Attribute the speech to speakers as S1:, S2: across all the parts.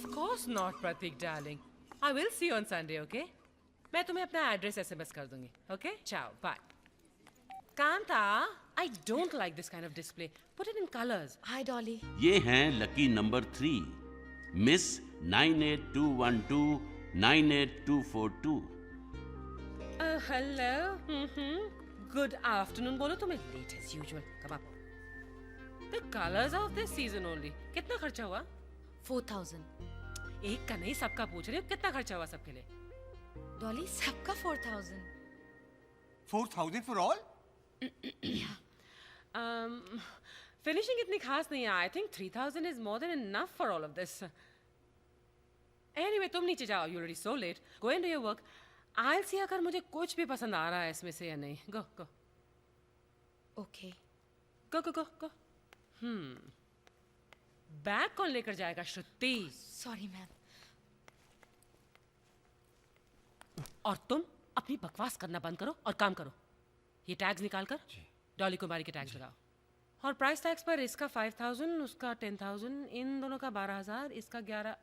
S1: Of course not, Pratik, darling. I will see you on Sunday, okay? मैं तुम्हें अपना address SMS कर दूंगी, okay? Ciao, bye. Kanta, I don't like this kind of display. Put it in colors.
S2: Hi, Dolly.
S3: ये हैं lucky number 3 miss 9821298242।
S1: Hello. Good afternoon. बोलो तुम्हें late as usual. Come up. The colors of this season only. कितना खर्चा हुआ?
S2: 4,000.
S1: एक का नहीं, सबका पूछ रही हूँ. कितना खर्चा हुआ सबके लिए?
S2: Dolly, सबका 4,000.
S4: 4,000 for all?
S1: Finishing इतनी खास नहीं है. I think 3,000 is more than enough for all of this. Anyway, तुम नीचे जाओ. You're already so late. Go and do your work. I'll see अगर मुझे कुछ भी पसंद आ रहा है इसमें से या नहीं. Go, go.
S2: Okay.
S1: Go, go, go, go. Bag कौन लेकर जाएगा, श्रुति?
S2: Sorry, ma'am.
S1: और तुम अपनी बकवास करना बंद करो और काम करो. ये टैग्स निकाल कर डॉली कुमारी के टैग्स लगाओ. और प्राइस टैग्स पर इसका 5,000, उसका 10,000, इन दोनों का 12,000, इसका 11.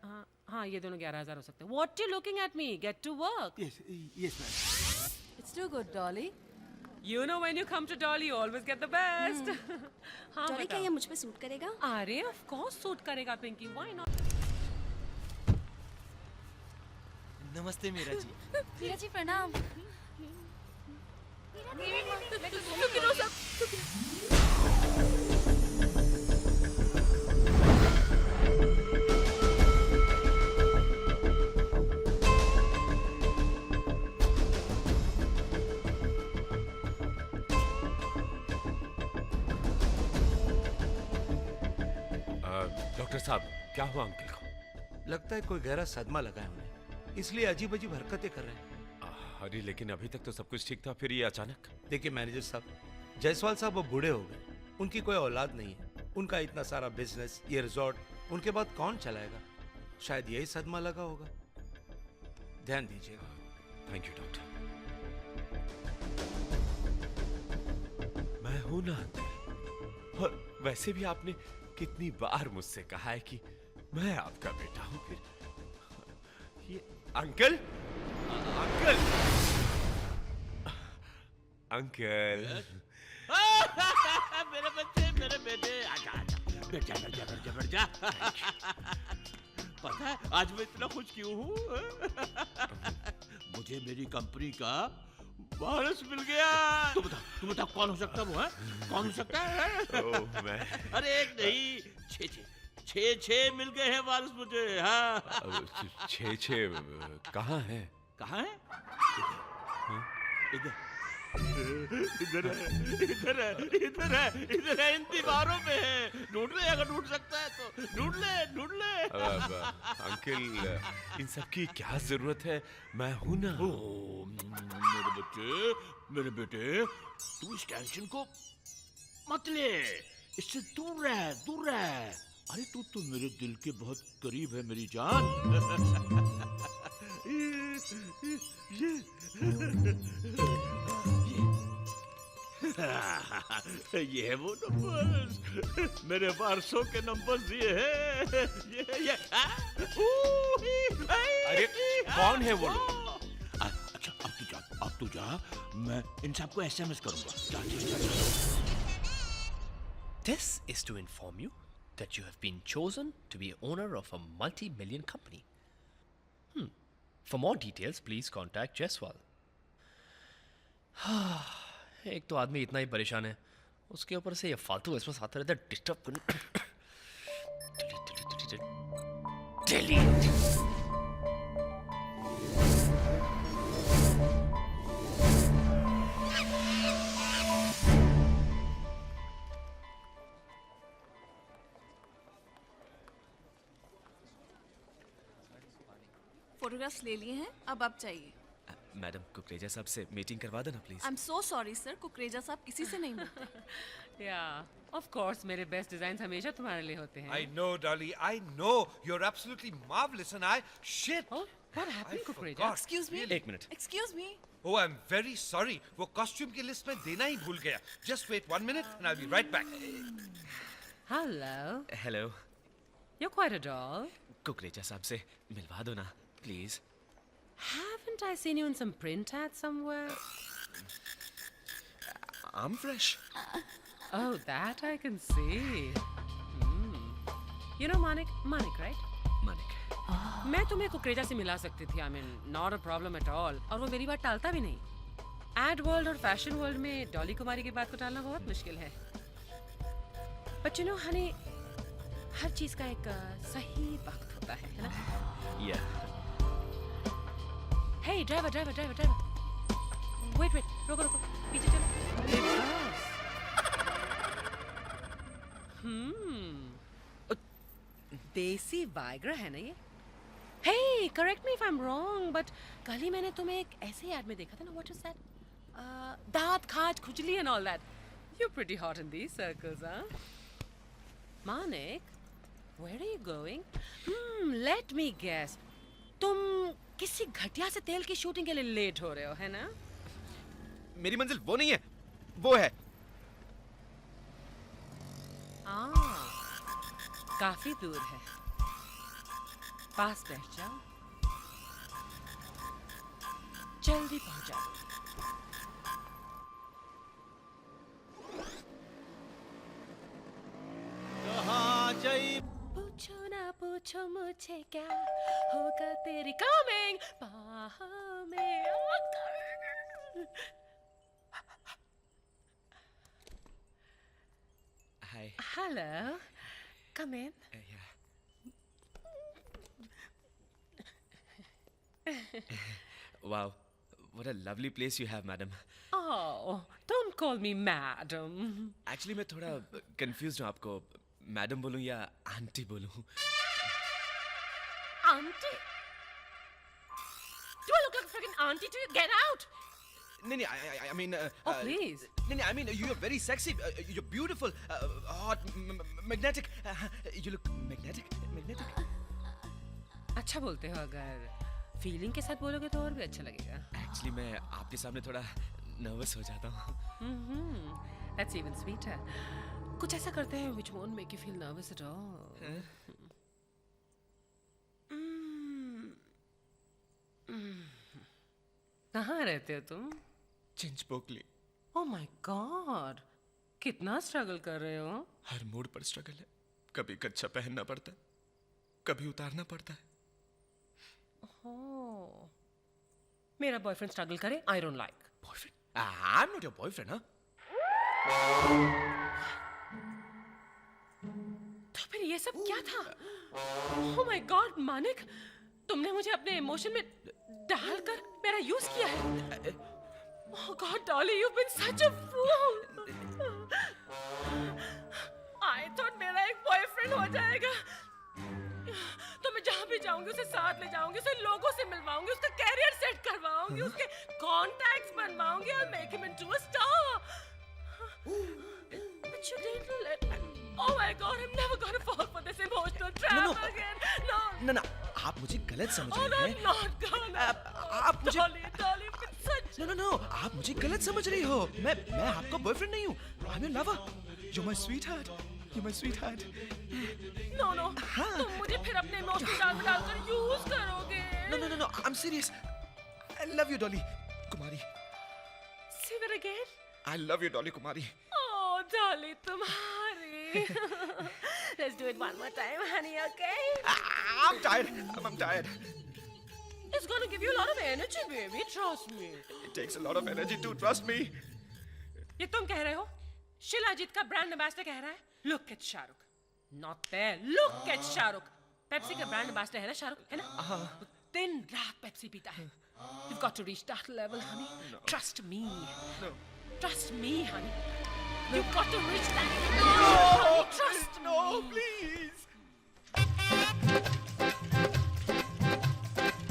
S1: हाँ, ये दोनों 11,000 हो सकते हैं. What you looking at me? Get to work.
S4: Yes, ma'am.
S2: It's too good, Dolly.
S1: You know when you come to Dolly, you always get the best. हाँ,
S2: Dolly, क्या
S1: बताओ.
S2: ये मुझ पे सूट करेगा?
S1: अरे of course सूट करेगा Pinky. Why not?
S5: नमस्ते मीरा जी।
S2: मीरा जी प्रणाम.
S6: डॉक्टर साहब, क्या हुआ अंकल को?
S5: लगता है कोई गहरा सदमा लगा है उन्हें, इसलिए अजीब अजीब हरकतें कर रहे हैं।
S6: अरे लेकिन अभी तक तो सब कुछ ठीक था, फिर ये अचानक।
S5: देखिए मैनेजर साहब, जायसवाल साहब अब बूढ़े हो गए, उनकी कोई औलाद नहीं है, उनका इतना सारा बिजनेस, ये रिजॉर्ट, उनके बाद कौन चलाएगा? शायद यही सदमा लगा होगा। ध्यान दीजिएगा।
S6: Thank you doctor. मैं हूं ना अंकल, और वैसे भी आपने कितनी बार मुझसे कहा है कि मैं आपका बेटा हूं। फिर ये अंकल, अंकल, अंकल।
S7: मेरे बच्चे, मेरे बेटे, आजा आजा, बैठ जा, बैठ जा, बैठ जा, बैठ जा। पता है आज मैं इतना खुश क्यों हूँ? मुझे मेरी कंपनी का वारिस मिल गया। तुम बताओ कौन हो सकता है वो? है कौन हो सकता है?
S6: ओह, मैं
S7: अरे एक नहीं, छह मिल गए हैं वारिस मुझे। हाँ,
S6: छः कहाँ है?
S7: कहाँ है? इधर इधर है, इधर है, इधर है, इधर है, इन दीवारों में है। ढूंढ ले, अगर ढूंढ सकता है तो ढूंढ ले, ढूंढ ले।
S6: अंकल, इन सब की क्या जरूरत है? मैं हूं ना।
S7: ओ, मेरे बेटे, तू इस टेंशन को मत ले, इससे दूर रह, दूर रह। अरे तू तो मेरे दिल के बहुत करीब है मेरी जान। ये है वो नंबर्स, मेरे वारसों के नंबर्स ये है। ये
S6: अरे कौन है वो लोग?
S7: अच्छा अब तू जा, मैं इन सबको SMS करूंगा। जा।
S8: This is to inform you that you have been chosen to be owner of a multi-million company. For more details, please contact Jaiswal. एक तो आदमी इतना ही परेशान है, उसके ऊपर से ये फालतू इसमें आते रहता है, डिस्टर्ब करने। Delete.
S9: फोटोग्राफ्स ले लिए हैं, अब आप चाहिए।
S8: मैडम, कुकरेजा साहब से मीटिंग करवा देना please.
S9: I am so sorry sir, Kukreja साहब किसी से नहीं मिलते।
S1: Yeah, of course, मेरे best designs हमेशा तुम्हारे लिए होते हैं.
S4: I know, Dolly. I know. You're absolutely marvelous, and shit.
S1: Oh, what happened, Kukureja?
S4: forgot.
S9: Excuse me,
S8: एक मिनट।
S9: Excuse me.
S4: Oh, I'm very sorry. वो कॉस्ट्यूम की लिस्ट में देना ही भूल गया. Just wait 1 minute, and I'll be right back.
S1: Hello.
S8: Hello.
S1: You're quite a doll.
S6: Kukreja साहब से मिलवा दो ना, please.
S1: Haven't I seen you in some print ad somewhere?
S6: I'm fresh.
S1: Oh, that I can see. You know Manik? Manik, right?
S6: Manik.
S1: मैं तुम्हें कुकरेजा से मिला सकती थी. I mean, not a problem at all. और वो मेरी बात टालता भी नहीं. एड वर्ल्ड और फैशन वर्ल्ड में डॉली कुमारी की बात को टालना बहुत मुश्किल है. But you know, honey, हर चीज का एक सही वक्त होता है ना?
S6: Yeah.
S1: Hey, driver. Wait, रुको. पीछे चलो. देसी वाइग्रा है ना ये? Hey, correct me if I'm wrong, but कल ही मैंने तुम्हें एक ऐसे ऐड में देखा था ना. What is that? दांत खाज खुजली and all that. You're pretty hot in these circles, huh? Manik, where are you going? Let me guess. तुम किसी घटिया से तेल की शूटिंग के लिए लेट हो रहे हो, है ना?
S6: मेरी मंजिल वो नहीं है, वो है।
S1: काफी दूर है. पास बैठ जाओ. जल्दी पहुंच जाओ. पूछो ना पूछो मुझे क्या होगा तेरी कमिंग बाहों में आकर.
S6: Hi.
S1: Hello. Come in.
S6: Wow, what a lovely place you have, madam.
S1: Oh, don't call me madam.
S6: Actually, मैं थोड़ा confused हूँ. आपको मैडम बोलूँ या आंटी बोलूँ?
S1: Auntie? Do I look like a freaking auntie to you? Get out!
S6: नहीं, I mean.
S1: Oh, please.
S6: नहीं, I mean, you're very sexy. You're beautiful, hot, magnetic. You look magnetic.
S1: अच्छा बोलते हो. अगर फीलिंग के साथ बोलोगे तो और भी अच्छा लगेगा.
S6: Actually, मैं आपके सामने थोड़ा nervous हो जाता हूँ.
S1: That's even sweeter. कुछ ऐसा करते हैं which won't make you feel nervous at all. कहाँ रहते हो तुम?
S6: चिंचपोकली.
S1: Oh my God. कितना स्ट्रगल कर रहे हो?
S6: हर मूड पर स्ट्रगल है. कभी कच्चा पहनना पड़ता है, कभी उतारना पड़ता है.
S1: Oh. मेरा बॉयफ्रेंड स्ट्रगल करे, I don't like.
S6: Boyfriend? I'm not your boyfriend, huh?
S1: तो फिर ये सब क्या था? Oh my God, मानिक, तुमने मुझे अपने इमोशन में डालकर मेरा यूज किया है. Oh God, Dolly, you've been such a fool. I thought मेरा एक बॉयफ्रेंड हो जाएगा. तो मैं जहाँ भी जाऊंगी उसे साथ ले जाऊंगी, उसे लोगों से मिलवाऊंगी, उसका कैरियर सेट करवाऊंगी, उसके contacts बनवाऊंगी. I'll make him into a star. But you didn't let me. Oh my God, I'm never gonna fall for this emotional trap again. No.
S6: ना, आप मुझे गलत समझ
S1: Oh,
S6: रही हैं.
S1: I'm not gonna.
S6: आप मुझे.
S1: Dolly, it's such.
S6: No, आप मुझे गलत समझ रही हो. मैं आपका बॉयफ्रेंड नहीं हूँ. I'm your lover. You're my sweetheart.
S1: No. तुम मुझे फिर अपने इमोशनल जाल में डालकर यूज करोगे.
S6: No. I'm serious. I love you, Dolly Kumari.
S1: Say that again.
S6: I love you, Dolly Kumari.
S1: Oh, Dolly, तुम्हारी. Let's do it one more time, honey, okay?
S6: I'm tired. I'm tired.
S1: It's gonna give you a lot of energy, baby. Trust me.
S6: It takes a lot of energy to trust me.
S1: ये तुम कह रहे हो? शिलाजीत का brand ambassador कह रहा है? Look at Shahrukh. Not there. Look at Shahrukh. Pepsi का ब्रांड एम्बेसडर है ना शाहरुख, है ना? दिन रात पेप्सी पीता है. You've got to reach that level, honey. No. Trust me.
S6: No.
S1: Trust me, honey. No. You've got to reach that level, honey. Trust me.
S6: No, please.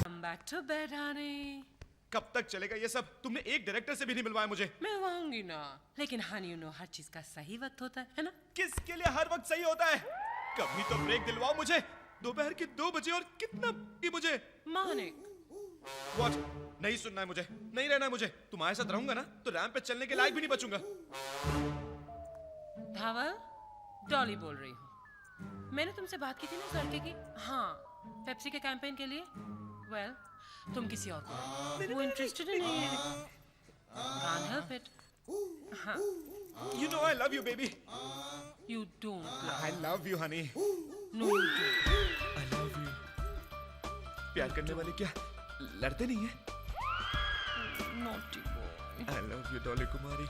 S1: Come back to bed, honey.
S6: कब तक चलेगा ये सब? तुमने एक director से भी नहीं मिलवाया मुझे.
S1: मिलवाऊंगी ना. लेकिन honey, you know, हर चीज का सही वक्त होता है ना?
S6: किसके लिए हर वक्त सही होता है? कभी तो ब्रेक दिलवाओ मुझे. दोपहर के 2 बजे और कितना भी मुझे.
S1: मानिक.
S6: What? नहीं सुनना है मुझे. नहीं रहना है मुझे. तुम्हारे साथ रहूंगा ना तो रैंप पे चलने के लायक भी नहीं बचूंगा.
S1: धावल, डॉली बोल रही हूँ. मैंने तुमसे बात की थी ना उस लड़के की, हाँ, पेप्सी के कैंपेन के लिए। वेल, तुम किसी और को, वो इंटरेस्टेड ही नहीं है। Can't help it. हाँ,
S4: You know I love you, baby.
S1: you don't love.
S4: I love you, honey.
S1: No, you don't.
S6: I love you. प्यार करने वाले क्या लड़ते नहीं हैं?
S1: Naughty boy.
S6: I love you, Dolly कुमारी.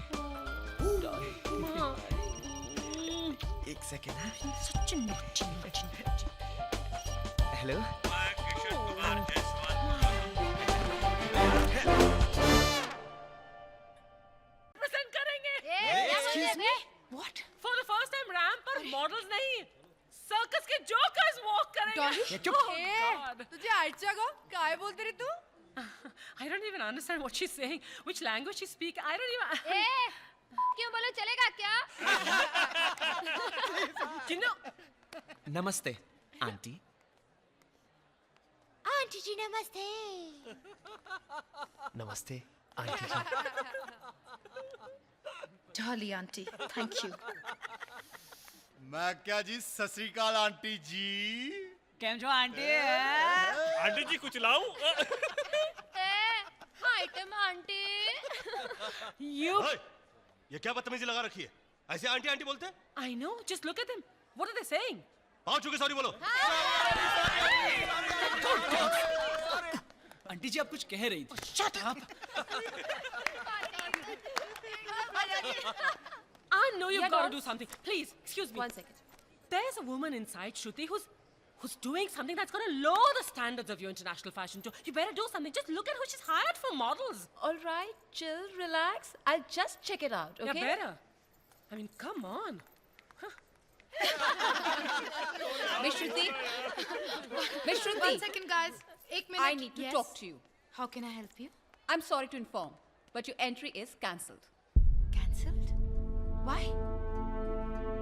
S6: एक second.
S1: Such a naughty.
S6: Hello.
S1: Present करेंगे.
S2: Excuse me? What?
S1: For the first time ramp पर मॉडल्स नहीं, सर्कस के जोकर्स वॉक करेंगे.
S2: Dolly?
S1: Oh, God.
S2: तुझे आयचा को काय बोलते रे तू?
S1: I don't even understand what she's saying. Which language she speak? I don't even.
S2: क्यों बोलो चलेगा क्या?
S1: You know,
S6: नमस्ते आंटी.
S2: आंटी जी नमस्ते.
S8: नमस्ते aunty ji.
S2: Dolly auntie, thank you.
S10: मैं क्या जी सत श्री अकाल आंटी जी.
S9: કેમ છો આંટી
S6: आंटी जी कुछ लाऊं?
S2: Item aunty.
S1: you.
S10: ये क्या बदतमीजी लगा रखी है? ऐसे आंटी आंटी बोलते हैं?
S1: I know. Just look at them. What are they saying?
S10: पाँव छू के सॉरी बोलो.
S9: આંટી जी आप कुछ कह रही थी.
S1: Shut up. I know you've
S2: Yeah,
S1: got to
S2: no.
S1: do something. Please, excuse me.
S2: One second.
S1: There's a woman inside, Shruti, who's doing something that's going to lower the standards of your international fashion show. You better do something. Just look at who she's hired for models.
S2: All right, chill, relax. I'll just check it out, okay?
S1: Yeah, better. I mean, come on.
S2: Miss Shruti. Miss Shruti.
S11: One second, guys. एक minute.
S2: I need to talk to you.
S11: How can I help you?
S2: I'm sorry to inform, but your entry is cancelled.
S11: Cancelled? Why?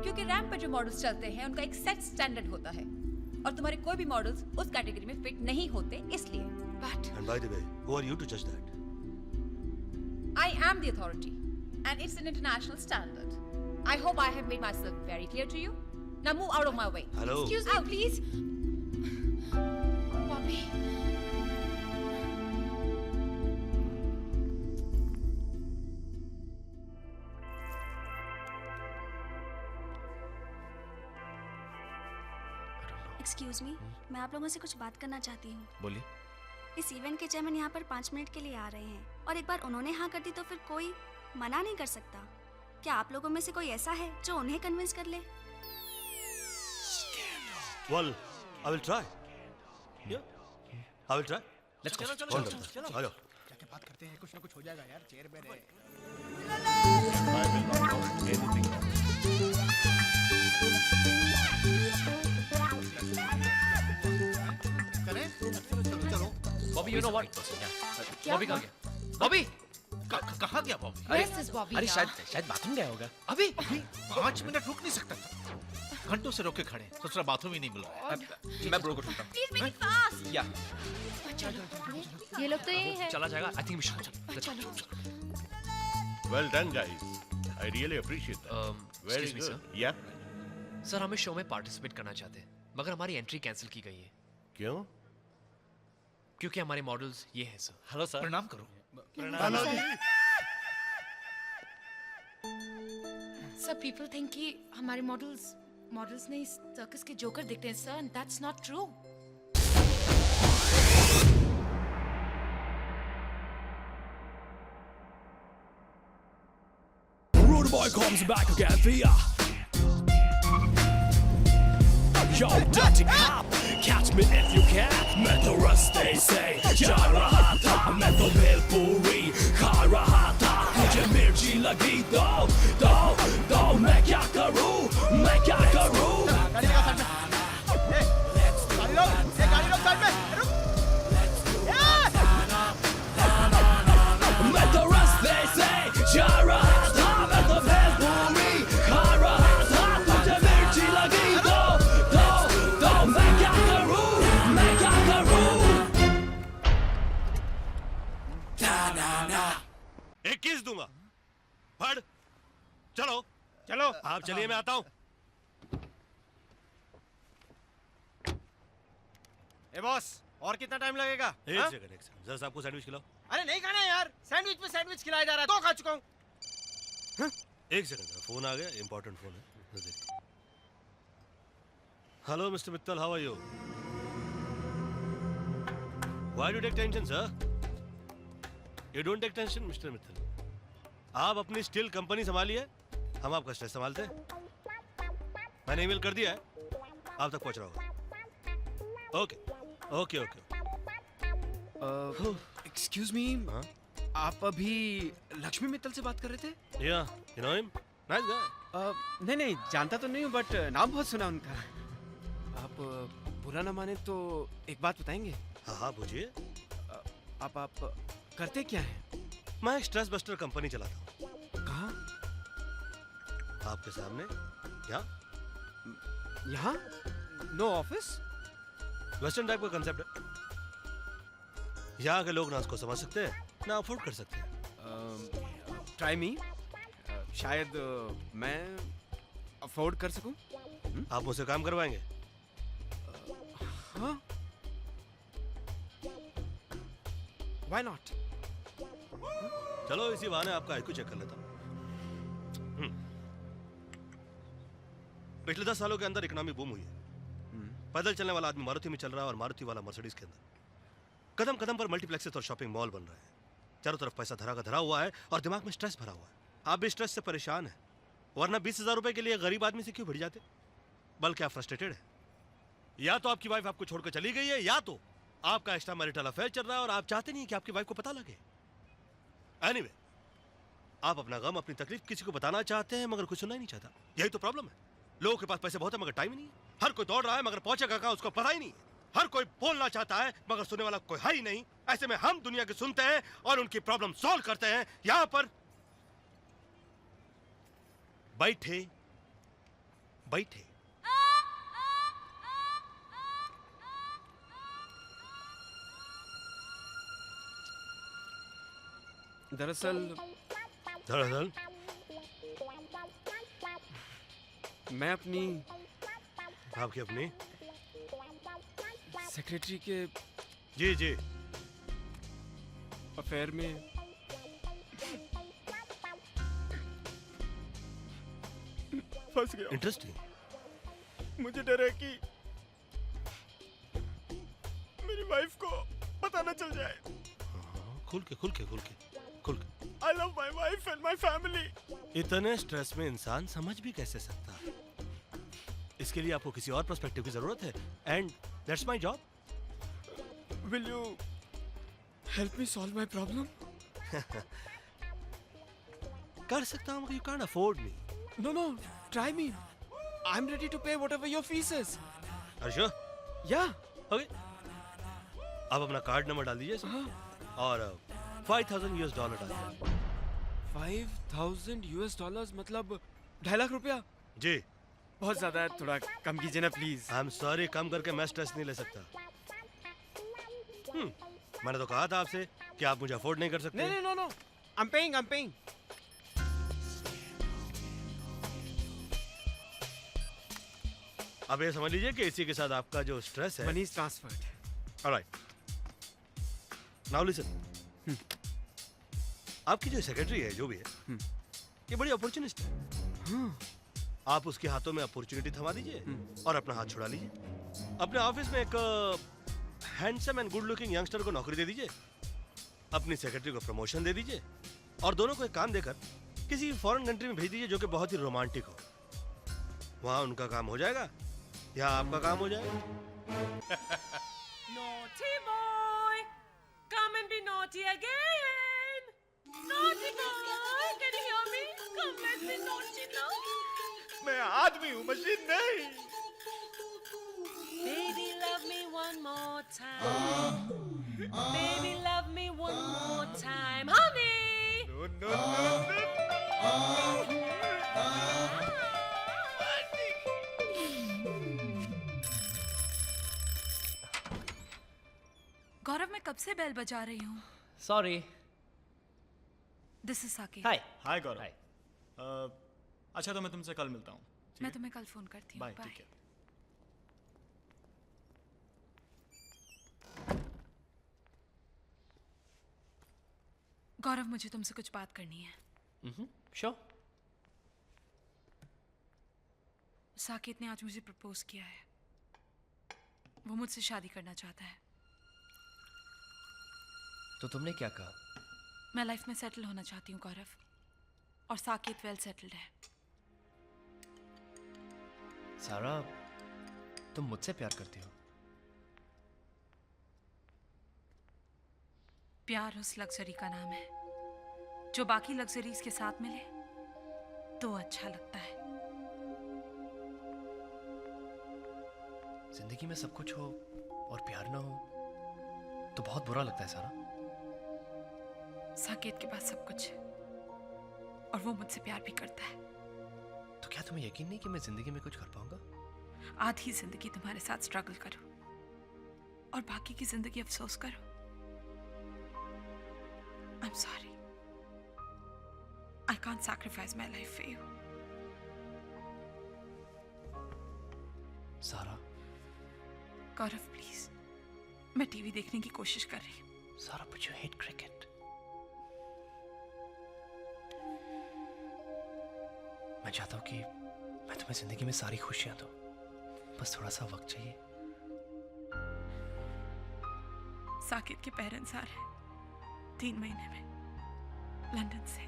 S2: क्योंकि ramp पर जो models चलते हैं उनका एक set standard होता है और तुम्हारे कोई भी मॉडल्स उस कैटेगरी में फिट नहीं होते इसलिए.
S11: But
S10: And by the way, who are you to judge that?
S2: I am the authority and it's an international standard. I hope I have made myself very clear to you. Now move out of my way.
S10: Hello.
S11: excuse me, please. Bobby.
S12: Excuse me, मैं आप लोगों से कुछ बात करना चाहती हूँ.
S8: बोलिए.
S12: इस इवेंट के चेयरमैन यहाँ पर 5 मिनट के लिए आ रहे हैं और एक बार उन्होंने हाँ कर दी तो फिर कोई मना नहीं कर सकता. क्या आप लोगों में से कोई ऐसा है जो उन्हें कन्विंस कर ले?
S10: Well, I will try. Yeah, I will try.
S8: Let's go.
S10: चलो. आ जाओ.
S9: जाके बात करते हैं, कुछ ना कुछ हो जाएगा यार. चेयर पे रहे.
S8: Bobby, you know what? Bobby कहाँ गया? Bobby.
S9: कहाँ गया बॉबी?
S11: Where's this Bobby?
S8: अरे
S11: now?
S8: शायद बाथरूम गया होगा. अभी.
S9: 5 मिनट रुक नहीं सकता था. घंटों से रोके खड़े. सोच रहा बाथरूम ही नहीं मिल रहा है.
S8: मैं ब्रो को ढूंढता हूँ.
S11: Please make it fast.
S8: या
S11: ये लोग तो यही है.
S8: चला जाएगा. I think we should.
S6: Well done, guys. I really appreciate that. Very
S8: Excuse me,
S6: good.
S8: sir.
S6: Yeah.
S8: Sir हम इस शो में पार्टिसिपेट करना चाहते हैं मगर हमारी एंट्री कैंसिल की गई है
S6: क्यों?
S8: क्योंकि हमारे मॉडल्स ये हैं सर.
S6: Hello sir.
S9: प्रणाम करो.
S11: Sir, people think कि हमारे मॉडल्स नहीं सर्कस के जोकर दिखते हैं sir, and that's not true.
S13: Rude boy comes back again for ya. Yo, dirty cop, catch me if you can. Metal rust, they say. Jarahata, metal bhel puri, kharahata. मुझे मिर्ची लगी दो, मैं क्या करूं? Metal rust, they say. Jarahata, metal bhel puri, kharahata. मुझे मिर्ची लगी दो, मैं क्या करूं?
S10: 21 दूंगा. फड़. चलो. आप चलिए, मैं आता हूँ.
S14: ए बॉस, और कितना टाइम लगेगा?
S10: एक सेकंड जरा साहब को सैंडविच खिलाओ।
S14: अरे नहीं खाना यार, सैंडविच पे सैंडविच खिलाया जा रहा है, 2 खा चुका हूँ।
S10: एक सेकंड, फोन आ गया, इंपॉर्टेंट फोन है। Hello mister Mittal, how are you? Why do take tension sir? You don't take tension mister Mittal. आप अपनी स्टील कंपनी संभालिए, हम आपका स्ट्रेस संभालते हैं। मैंने ईमेल कर दिया है, आप तक पहुंच रहा होगा। Okay okay okay.
S14: Excuse me, आप अभी लक्ष्मी मित्तल से बात कर रहे थे?
S10: या you know him, nice guy.
S14: नहीं नहीं, जानता तो नहीं हूँ, बट नाम बहुत सुना उनका। आप बुरा ना माने तो एक बात बताएंगे?
S10: हाँ हाँ पूछिए।
S14: आप करते क्या हैं?
S10: मैं स्ट्रेस बस्टर कंपनी चलाता हूँ।
S14: कहाँ?
S10: आपके सामने, यहाँ।
S14: यहाँ? No office?
S10: वेस्टर्न टाइप का कंसेप्ट है। यहाँ के लोग ना उसको समझ सकते हैं ना अफोर्ड कर सकते हैं।
S14: ट्राई मी, शायद मैं अफोर्ड कर सकूं।
S10: आप मुझसे काम करवाएंगे?
S14: हाँ, व्हाई नॉट?
S10: चलो इसी बहाने आपका आईक्यू चेक कर लेता हूँ। पिछले 10 सालों के अंदर इकोनॉमी बूम हुई है। पैदल चलने वाला आदमी मारुति में चल रहा है और मारुति वाला मर्सिडीज के अंदर। कदम कदम पर मल्टीप्लेक्सेस और शॉपिंग मॉल बन रहे हैं। चारों तरफ पैसा धरा का धरा हुआ है और दिमाग में स्ट्रेस भरा हुआ है। आप भी स्ट्रेस से परेशान हैं, वरना 20,000 रुपए के लिए गरीब आदमी से क्यों भिड़ जाते? बल्कि आप फ्रस्ट्रेटेड हैं। या तो आपकी वाइफ आपको छोड़कर चली गई है, या तो आपका एक्स्ट्रा मैरिटल अफेयर चल रहा है और आप चाहते नहीं कि आपकी वाइफ को पता लगे। एनीवे, आप अपना गम अपनी तकलीफ किसी को बताना चाहते हैं मगर कोई सुनना ही नहीं चाहता। यही तो प्रॉब्लम है। लोगों के पास पैसे बहुत है मगर टाइम ही नहीं है। हर कोई दौड़ रहा है मगर पहुंचेगा कहां उसको पता ही नहीं है। हर कोई बोलना चाहता है मगर सुनने वाला कोई है ही नहीं। ऐसे में हम दुनिया की सुनते हैं और उनकी प्रॉब्लम सॉल्व करते हैं। यहां पर बैठे बैठे।
S14: दरअसल मैं
S10: आपकी अपनी
S14: सेक्रेटरी के
S10: जी
S14: अफेयर में फंस गया।
S10: इंटरेस्टिंग।
S14: मुझे डर है कि मेरी वाइफ को पता न चल जाए।
S10: खुल के
S14: I love my wife and my family.
S10: इतने स्ट्रेस में इंसान समझ भी कैसे सकता है? इसके लिए आपको किसी और पर्सपेक्टिव की जरूरत है। And that's my job.
S14: Will you help me solve my problem?
S10: कर सकता हूँ मगर you can't afford me.
S14: No, try me. I'm ready to pay whatever your fees is.
S10: Are you sure?
S14: Yeah.
S10: Okay. आप अपना card number डाल दीजिए इसमें और $5,000 डाल दीजिए।
S14: $5,000 मतलब 2.5 लाख रुपया?
S10: जी।
S14: बहुत ज्यादा है, थोड़ा कम कीजिए ना प्लीज।
S10: आई एम सॉरी, कम करके मैं स्ट्रेस नहीं ले सकता। मैंने तो कहा था आपसे कि आप मुझे अफोर्ड नहीं कर सकते।
S14: नहीं, नो, I'm paying.
S10: अब ये समझ लीजिए कि इसी के साथ आपका जो स्ट्रेस है
S14: money is transferred.
S10: Alright, now listen. आपकी जो सेक्रेटरी है, जो भी है, ये बड़ी अपॉर्चुनिस्ट है। आप उसके हाथों में अपॉर्चुनिटी थमा दीजिए और अपना हाथ छुड़ा लीजिए। अपने ऑफिस में एक handsome and good looking youngster को नौकरी दे दीजिए, अपनी सेक्रेटरी को प्रमोशन दे दीजिए और दोनों को एक काम देकर किसी फॉरेन कंट्री में भेज दीजिए जो कि बहुत ही रोमांटिक हो। वहां उनका काम हो जाएगा या आपका काम हो जाएगा।
S1: Naughty boy, come and be naughty again. Naughty boy, can you hear me? Come, let's be naughty now.
S14: मैं आदमी हूँ, मशीन नहीं।
S1: Baby, love me one more time. Baby, love me one more time, honey.
S14: No.
S11: गौरव, मैं कब से bell बजा रही हूँ।
S8: Sorry.
S11: दिस इज साकी।
S15: हाय गौरव। अच्छा तो मैं तुमसे कल मिलता हूँ।
S11: मैं तुम्हें कल फोन करती हूँ।
S15: बाय। ठीक है।
S11: गौरव, मुझे तुमसे कुछ बात करनी है।
S8: Sure.
S11: साकेत ने आज मुझे प्रपोज किया है। वो मुझसे शादी करना चाहता है।
S8: तो तुमने क्या कहा?
S11: मैं लाइफ में सेटल होना चाहती हूँ गौरव, और साकेत वेल सेटल्ड है।
S8: सारा, तुम मुझसे प्यार करती हो?
S11: प्यार उस लग्जरी का नाम है जो बाकी लग्जरीज के साथ मिले तो अच्छा लगता है।
S8: जिंदगी में सब कुछ हो और प्यार ना हो तो बहुत बुरा लगता है सारा।
S11: साकेत के पास सब कुछ है और वो मुझसे प्यार भी करता है।
S8: तो क्या तुम्हें यकीन नहीं कि मैं जिंदगी में कुछ कर पाऊंगा?
S11: आधी जिंदगी तुम्हारे साथ स्ट्रगल करो और बाकी की जिंदगी अफसोस करो। I'm sorry. I can't sacrifice my life for you.
S8: सारा।
S11: गौरव प्लीज, मैं टीवी देखने की कोशिश कर रही हूँ।
S8: सारा, but you hate cricket. मैं चाहता हूँ कि मैं तुम्हें जिंदगी में सारी खुशियां दूं, बस थोड़ा सा वक्त चाहिए।
S11: साकेत के पेरेंट्स आ रहे हैं 3 महीने में लंदन से।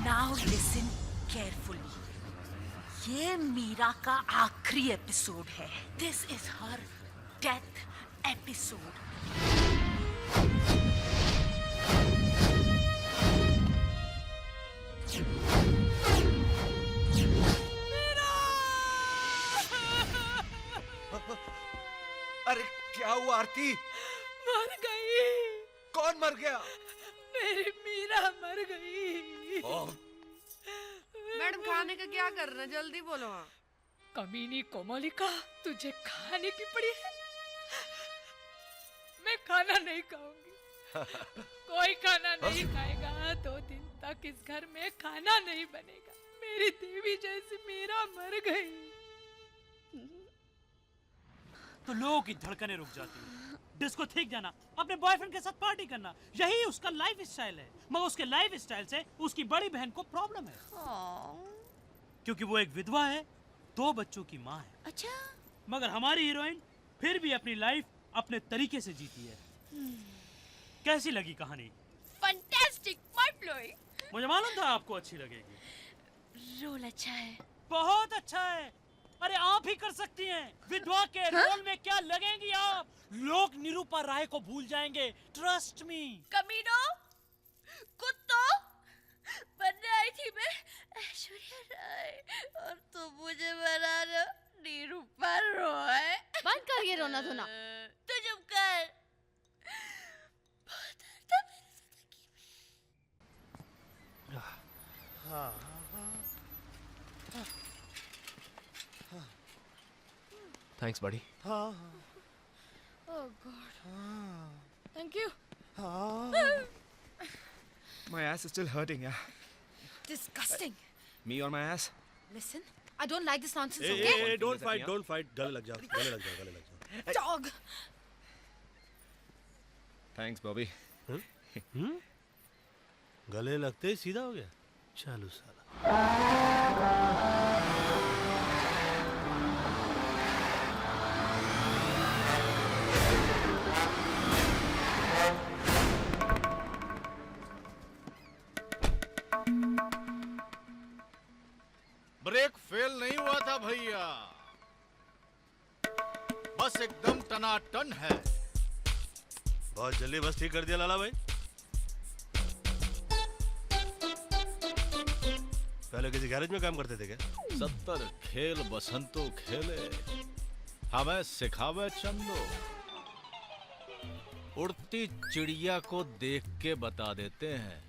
S16: Now listen carefully. ये मीरा का आखिरी एपिसोड है। This is her death episode.
S4: अरे क्या हुआ आरती?
S1: मर गई।
S4: कौन मर गया?
S1: मेरी मीरा मर गई।
S17: मैडम खाने का क्या करना, जल्दी बोलो। हाँ,
S1: कमीनी कोमलिका, तुझे खाने की पड़ी है। मैं खाना नहीं खाऊंगी। कोई खाना नहीं खाएगा। 2 दिन तक इस घर में खाना नहीं बनेगा। मेरी देवी जैसी मीरा मर गई।
S15: तो लोगों की धड़कनें रुक जाती हैं। डिस्को ठीक जाना, अपने बॉयफ्रेंड के साथ पार्टी करना, यही उसका लाइफ स्टाइल है। मगर उसके लाइफ स्टाइल से उसकी बड़ी बहन को प्रॉब्लम है, क्योंकि वो एक विधवा है, 2 बच्चों की माँ है।
S16: अच्छा।
S15: मगर हमारी हीरोइन फिर भी अपनी लाइफ अपने तरीके से जीती है। कैसी लगी कहानी?
S11: Fantastic, mind blowing.
S15: मुझे मालूम था आपको अच्छी लगेगी।
S16: रोल अच्छा है।
S15: बहुत अच्छा है। अरे आप ही कर सकती हैं। विधवा के रोल में क्या लगेंगी आप? लोग निरूपा राय को भूल जाएंगे, ट्रस्ट मी।
S16: कमीनो, कुत्तों, बनने आई थी मैं ऐश्वर्या राय और तुम मुझे बना रहे हो निरूपा रॉय।
S17: बंद कर ये रोना धोना।
S16: तू चुप कर। बहुत दर्द है मेरी
S8: थैंक्स बड़ी।
S17: Oh God. Thank you.
S14: My ass is still hurting, yeah.
S17: Disgusting.
S14: Me or my ass?
S17: Listen, I don't like this nonsense.
S10: Hey,
S17: Okay?
S10: hey, don't fight, don't fight. गले लग जाओ, गले लग जाओ, गले लग जाओ।
S17: Dog.
S14: Thanks, Bobby.
S10: गले लगते ही सीधा हो गया। चालू साला।
S9: ब्रेक फेल नहीं हुआ था भैया, बस एकदम टनाटन है।
S10: बहुत जल्दी बस ठीक कर दिया लाला भाई। पहले किसी गैरेज में काम करते थे क्या?
S9: 70 खेल बसंतो खेले, हमें सिखावे चंदो। उड़ती चिड़िया को देख के बता देते हैं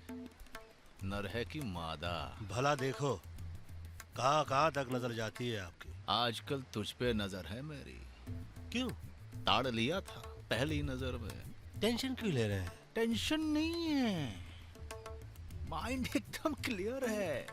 S9: नर है कि मादा।
S10: भला देखो कहाँ तक नजर जाती है आपकी।
S9: आजकल तुझ पे नजर है मेरी।
S10: क्यों?
S9: ताड़ लिया था पहली नजर में।
S10: टेंशन क्यों ले रहे हैं?
S9: टेंशन नहीं है, माइंड एकदम क्लियर है।